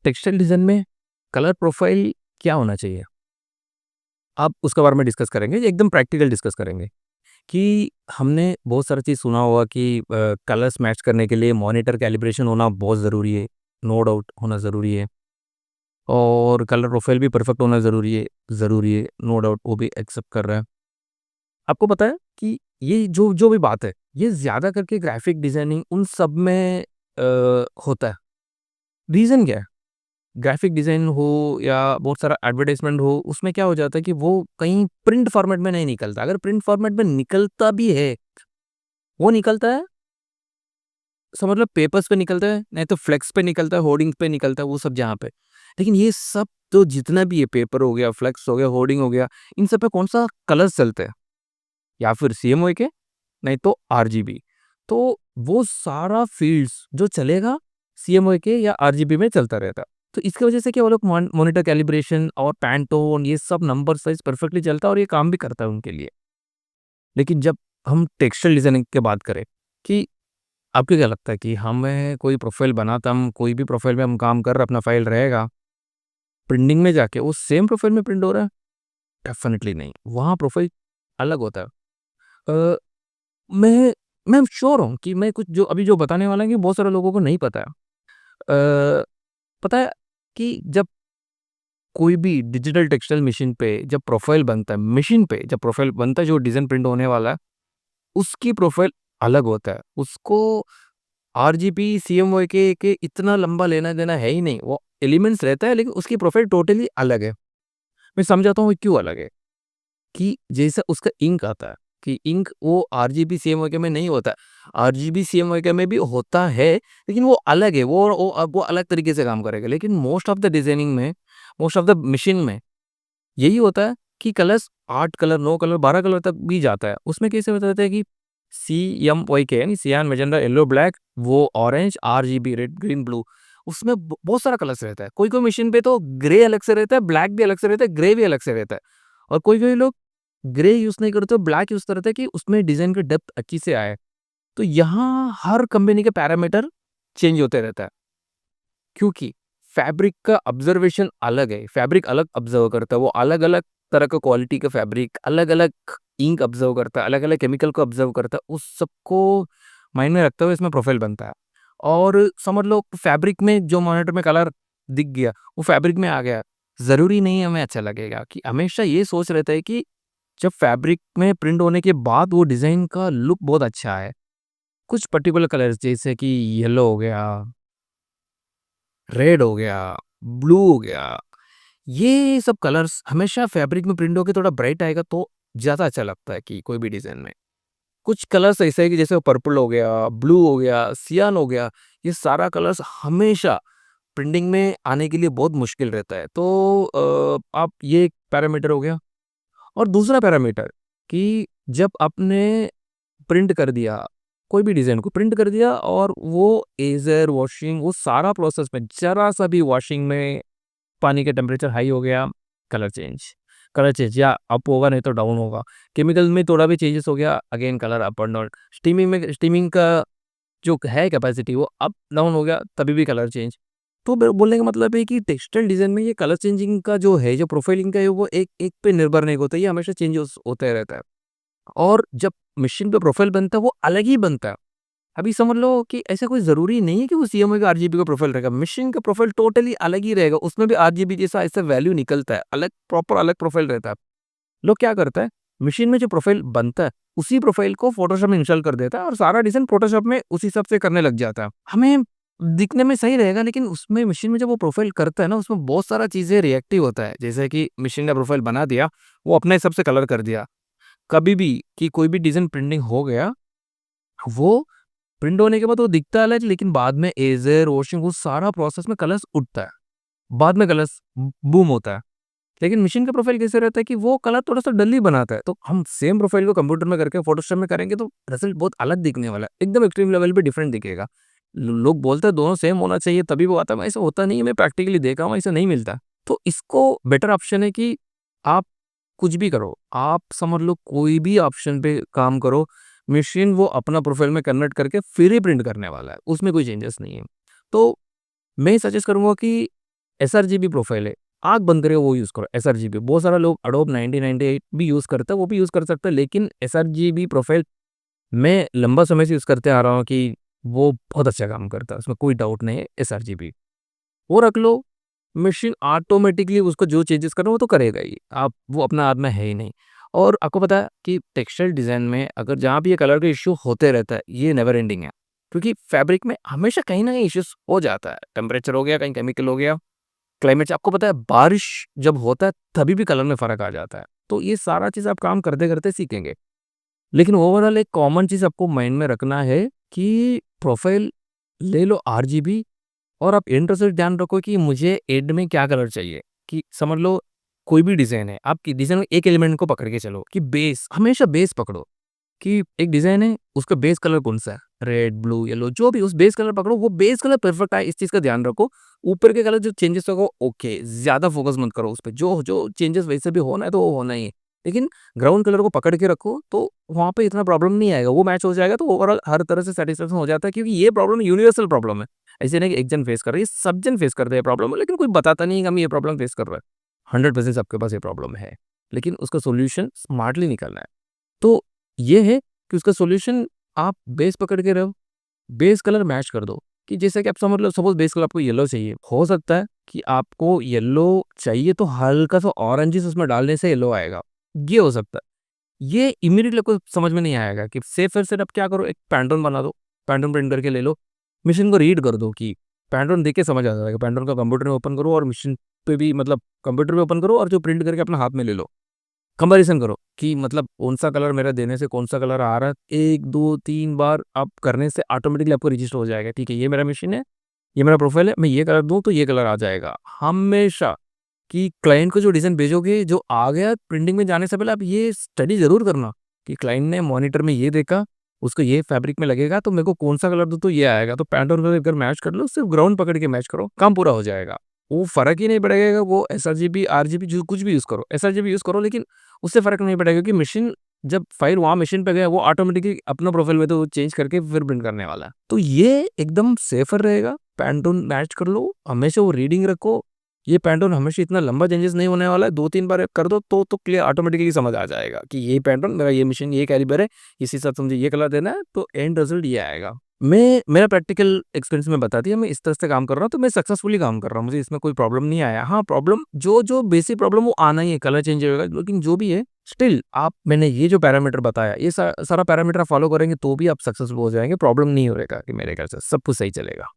Textile design में colour profile क्या होना चाहिए? अब उसके बारे में डिस्कस करेंगे, एकदम प्रैक्टिकल डिस्कस करेंगे कि हमने बहुत सारा चीज़ सुना होगा कि कलर्स मैच करने के लिए मॉनिटर कैलिब्रेशन होना बहुत ज़रूरी है, नो डाउट होना ज़रूरी है और कलर प्रोफाइल भी परफेक्ट होना ज़रूरी है, नो डाउट वो भी एक्सेप्ट कर रहा है। आपको पता है कि ये जो जो भी बात है, ये ज़्यादा करके ग्राफिक डिज़ाइनिंग उन सब में होता है। रीज़न क्या है? ग्राफिक डिज़ाइन हो या बहुत सारा एडवर्टाइज़मेंट हो, उसमें क्या हो जाता है कि वो कहीं प्रिंट फॉर्मेट में नहीं निकलता। अगर प्रिंट फॉर्मेट में निकलता भी है, वो निकलता है समझ लो पेपर्स पे निकलता है, नहीं तो फ्लेक्स पे निकलता है, होर्डिंग्स पे निकलता है, वो सब जहाँ पे। लेकिन ये सब तो जितना भी है, पेपर हो गया, फ्लेक्स हो गया, होर्डिंग हो गया, इन सब पे कौन-सा कलर्स चलते हैं? या फिर सीएमवाई के, नहीं तो आरजीबी। तो वो सारा फ़ील्ड्स जो चलेगा सीएमवाई के या आरजीबी में चलता रहता है। तो इसकी वजह से क्या वो लोग मॉनिटर कैलिब्रेशन और पैंटोन ये सब नंबर साइज़ परफेक्टली चलता है और ये काम भी करता है उनके लिए। लेकिन जब हम टेक्सटाइल डिज़ाइनिंग की बात करें कि आपको क्या लगता है कि हमें कोई प्रोफ़ाइल बनाता हम कोई भी प्रोफ़ाइल में हम काम कर रहे हैं, अपना फ़ाइल रहेगा, प्रिंटिंग में जाके वो सेम प्रोफ़ाइल में प्रिंट हो रहा है? डेफ़िनिटली नहीं, वहाँ प्रोफ़ाइल अलग होता है। अ, मैं मैं श्योर हूँ कि मैं कुछ जो अभी जो बताने वाला हूँ कि बहुत सारे लोगों को नहीं पता है। पता है कि जब कोई भी डिजिटल टेक्सटाइल मशीन पे जब प्रोफ़ाइल बनता है, मशीन पे जब प्रोफ़ाइल बनता है जो डिज़ाइन प्रिंट होने वाला है, उसकी प्रोफ़ाइल अलग होता है। उसको आरजीबी, सीएमवाई के इतना लंबा लेना-देना है ही नहीं। वो एलिमेंट्स रहता है लेकिन उसकी प्रोफ़ाइल टोटली अलग है। मैं समझाता हूँ क्यों अलग है। कि जैसा उसका इंक आता है, कि इंक वो आरजीबी सीएमवाई में नहीं होता। आरजीबी सीएमवाई में भी होता है, लेकिन वो अलग है, वो अलग तरीके से काम करेगा। लेकिन मोस्ट ऑफ द डिज़ाइनिंग में, मोस्ट ऑफ द मशीन में यही होता है कि कलर्स 8 कलर, 9 कलर, 12 कलर तक भी जाता है। उसमें कैसे बताते हैं कि सीएमवाई के यानी सियान, मैजेंटा, येलो, ब्लैक, वो orange, RGB, red, green, blue उसमें बहुत सारा कलर्स रहता है। कोई-कोई मशीन पे तो ग्रे अलग से रहता है, ब्लैक भी अलग से रहता है, ग्रे भी अलग से रहता है। और कोई-कोई लोग ग्रे यूज़ नहीं करते हो, ब्लैक यूज़ करते हैं कि उसमें डिज़ाइन का डेप्थ अच्छी से आए। तो यहाँ हर कंपनी के पैरामीटर चेंज होते रहता है, क्योंकि फैब्रिक का ऑब्जर्वेशन अलग है, फैब्रिक अलग ऑब्जर्व करता है, वो अलग-अलग तरह का क्वालिटी का फैब्रिक, अलग-अलग इंक ऑब्जर्व करता है, अलग-अलग केमिकल को ऑब्जर्व करता है, उस सबको माइंड में रखते हुए इसमें प्रोफाइल बनता है। और समझ लो फैब्रिक में जो मॉनिटर में कलर दिख गया, वो फैब्रिक में आ गया, ज़रूरी नहीं हमें अच्छा लगेगा कि हमेशा ये सोच रहता है कि जब फैब्रिक में प्रिंट होने के बाद वो डिज़ाइन का लुक बहुत अच्छा है। कुछ पर्टिकुलर कलर्स जैसे कि येलो हो गया, रेड हो गया, ब्लू हो गया, ये सब कलर्स हमेशा फैब्रिक में प्रिंट होके थोड़ा ब्राइट आएगा तो ज़्यादा अच्छा लगता है कि कोई भी डिज़ाइन में। कुछ कलर्स ऐसे हैं कि जैसे पर्पल हो गया, ब्लू हो गया, सियान हो गया, ये सारा कलर्स हमेशा प्रिंटिंग में आने के लिए बहुत मुश्किल रहता है। तो आप ये एक पैरामीटर हो गया और दूसरा पैरामीटर कि जब आपने प्रिंट कर दिया, कोई भी डिज़ाइन को प्रिंट कर दिया और वो एज़र, वॉशिंग वो सारा प्रोसेस में ज़रा-सा भी वॉशिंग में पानी का टेम्परेचर हाई हो गया, कलर चेंज। कलर चेंज या अप होगा नहीं तो डाउन होगा। केमिकल में थोड़ा भी चेंजेस हो गया, अगेन कलर अप और डाउन। स्टीमिंग का जो है कैपेसिटी वो अप डाउन हो गया, तभी भी कलर चेंज। तो बोलने का मतलब है कि टेक्सटाइल डिज़ाइन में ये कलर चेंजिंग का जो है, जो प्रोफाइलिंग का है वो एक एक पे निर्भर नहीं होता, ये हमेशा चेंजेस होते रहता है। और जब मशीन पे प्रोफाइल बनता है वो अलग ही बनता है। अभी समझ लो कि ऐसा कोई ज़रूरी नहीं है कि वो सीएमओ का आरजीबी का प्रोफाइल रहेगा। मशीन का प्रोफाइल टोटली अलग ही रहेगा। उसमें भी आरजीबी जैसा ऐसा वैल्यू निकलता है। अलग प्रॉपर अलग प्रोफाइल रहता है। लोग क्या करता है, मशीन में जो प्रोफाइल बनता है, उसी प्रोफाइल को फ़ोटोशॉप में इंस्टॉल कर देता है और सारा डिज़ाइन फ़ोटोशॉप में उसी हिसाब से करने लग जाता है। हमें दिखने में सही रहेगा लेकिन उसमें मशीन में जब वो प्रोफाइल करता है ना, उसमें बहुत सारा चीज़ें रिएक्टिव होता है। जैसे कि मशीन ने प्रोफाइल बना दिया, वो अपने हिसाब से कलर कर दिया। कभी भी कि कोई भी डिज़ाइन प्रिंटिंग हो गया, वो प्रिंट होने के बाद वो दिखता अलग लेकिन बाद में एज़र, वॉशिंग वो सारा प्रोसेस में कलर्स उठता है। बाद में कलर्स बूम होता है। लेकिन मशीन का प्रोफाइल कैसे रहता है कि वो कलर थोड़ा-सा डल ही बनाता है। तो हम सेम प्रोफाइल को कंप्यूटर में करके फ़ोटोशॉप में करेंगे तो रिज़ल्ट बहुत अलग दिखने वाला है। एकदम एक्सट्रीम लेवल पे डिफरेंट दिखेगा। लोग बोलते हैं दोनों सेम होना चाहिए तभी वो आता है, ऐसा होता नहीं है, मैं प्रैक्टिकली देखा हूँ, ऐसा नहीं मिलता। तो इसको बेटर ऑप्शन है कि आप कुछ भी करो, आप समझ लो कोई भी ऑप्शन पे काम करो, मशीन वो अपना प्रोफाइल में कन्वर्ट करके फिर ही प्रिंट करने वाला है, उसमें कोई चेंजेस नहीं है। तो मैं सजेस्ट करूँगा कि एसआरजीबी प्रोफाइल है, आँख बंद करके वो यूज़ करो एसआरजीबी। बहुत सारा लोग एडोब 9098 भी यूज़ करता है, वो भी यूज़ कर सकता है, लेकिन एसआरजीबी प्रोफाइल मैं लंबा समय से यूज़ करते आ रहा हूँ कि वो बहुत अच्छा काम करता है, उसमें कोई डाउट नहीं है एसआरजीबी। वो रख लो, मशीन ऑटोमेटिकली उसको जो चेंजेस करना है वो तो करेगा ही। आप वो अपना हाथ में है ही नहीं। और आपको पता है कि टेक्सटाइल डिज़ाइन में अगर जहाँ भी ये कलर का इश्यू होते रहता है, ये नेवर एंडिंग है। क्योंकि फैब्रिक में हमेशा कहीं न कहीं इश्यूज़ हो जाता है। टेम्परेचर हो गया, कहीं केमिकल हो गया, क्लाइमेट आपको पता है बारिश जब होता है तभी भी कलर में फ़र्क आ जाता है। तो ये सारा चीज़ आप काम करते-करते सीखेंगे। लेकिन ओवरऑल एक कॉमन चीज़ आपको माइंड में रखना है कि प्रोफ़ाइल ले लो आरजीबी और आप एंड से ध्यान रखो कि मुझे एंड में क्या कलर चाहिए। कि समझ लो कोई भी डिज़ाइन है, आप डिज़ाइन में एक एलिमेंट को पकड़ के चलो कि बेस, हमेशा बेस पकड़ो। कि एक डिज़ाइन है, उसका बेस कलर कौन-सा है? रेड, ब्लू, येलो जो भी उस बेस कलर पकड़ो, वो बेस कलर परफेक्ट आए इस चीज़ का ध्यान रखो। ऊपर के कलर जो चेंजेस होगा ओके, ज़्यादा फ़ोकस मत करो उसपे। जो चेंजेस वैसे भी होना है तो वो होना ही है। लेकिन ग्राउंड कलर को पकड़ के रखो तो वहाँ पे इतना प्रॉब्लम नहीं आएगा। वो मैच हो जाएगा तो ओवरऑल हर तरह से सैटिस्फैक्शन हो जाता है, क्योंकि ये प्रॉब्लम यूनिवर्सल प्रॉब्लम है। ऐसे नहीं कि एक जन फेस कर रहा है, ये सब जन फेस करते हैं प्रॉब्लम, लेकिन कोई बताता नहीं है कि हम ये प्रॉब्लम फेस कर रहे हैं। 100% सबके पास ये प्रॉब्लम है, लेकिन उसका सॉल्यूशन स्मार्टली निकालना है। तो ये है कि उसका सॉल्यूशन आप बेस पकड़ के रहो, बेस कलर मैच कर दो। कि जैसे कि आप समझ लो सपोज़ बेस कलर आपको येलो चाहिए, हो सकता है कि आपको येलो चाहिए तो हल्का-सा ऑरेंजेस उसमें डालने से येलो आएगा, ये हो सकता है। ये इमीडिएटली आपको समझ में नहीं आएगा कि सेफ और सेट आप क्या करो, एक पैटर्न बना दो, पैटर्न प्रिंट करके ले लो, मशीन को रीड कर दो कि पैटर्न देख के समझ आ जाएगा। पैटर्न को कंप्यूटर में ओपन करो और मशीन पे भी मतलब कंप्यूटर में ओपन करो और जो प्रिंट करके अपने हाथ में ले लो। कंपैरिज़न करो कि मतलब कौन-सा कलर मेरा देने से कौन-सा कलर आ रहा है। 1, 2, 3 बार आप करने से ऑटोमेटिकली आपको रजिस्टर हो जाएगा। ठीक है, ये मेरा मशीन है, ये मेरा प्रोफ़ाइल है, मैं ये कलर दूँ तो ये कलर आ जाएगा। हमेशा कि क्लाइंट को जो डिज़ाइन भेजोगे, जो आ गया प्रिंटिंग में जाने से पहले आप ये स्टडी ज़रूर करना कि क्लाइंट ने मॉनिटर में ये देखा, उसको ये फैब्रिक में लगेगा तो मेरे को कौन-सा कलर दूँ तो ये आएगा। तो पैटर्न को अगर मैच कर लो, सिर्फ़ ग्राउंड पकड़ के मैच करो, काम पूरा हो जाएगा। वो फ़र्क ही नहीं पड़ेगा, वो एसआरजीबी, आरजीबी जो कुछ भी यूज़ करो, एसआरजीबी यूज़ करो, लेकिन उससे फ़र्क नहीं पड़ेगा क्योंकि मशीन जब फाइल वहाँ मशीन पे गया, वो ऑटोमेटिकली अपना प्रोफ़ाइल में तो चेंज करके फिर प्रिंट करने वाला है। तो ये एकदम सेफ़र रहेगा, पैंटून मैच कर लो, हमेशा वो रीडिंग रखो। ये पैंटून हमेशा इतना लंबा चेंजेस नहीं होने वाला है, 2-3 बार कर दो तो क्लियर ऑटोमेटिकली समझ आ जाएगा कि ये पैटर्न मेरा, ये मशीन, ये कैलिबर है, इस हिसाब से मुझे ये कलर देना है, तो एंड रिज़ल्ट ये आएगा। मेरा प्रैक्टिकल एक्सपीरियंस में बता दिया, मैं इस तरह से काम कर रहा हूँ, तो मैं सक्सेसफुली काम कर रहा हूँ, मुझे इसमें कोई प्रॉब्लम नहीं आया। हाँ, प्रॉब्लम जो बेसिक प्रॉब्लम वो आना ही है, कलर चेंज होगा, लेकिन जो भी है स्टिल आप मैंने ये जो पैरामीटर बताया, ये सारा पैरामीटर आप फॉलो करेंगे तो भी आप सक्सेसफुल हो जाएँगे, प्रॉब्लम नहीं होएगा कि मेरे ख्याल से सब कुछ सही चलेगा।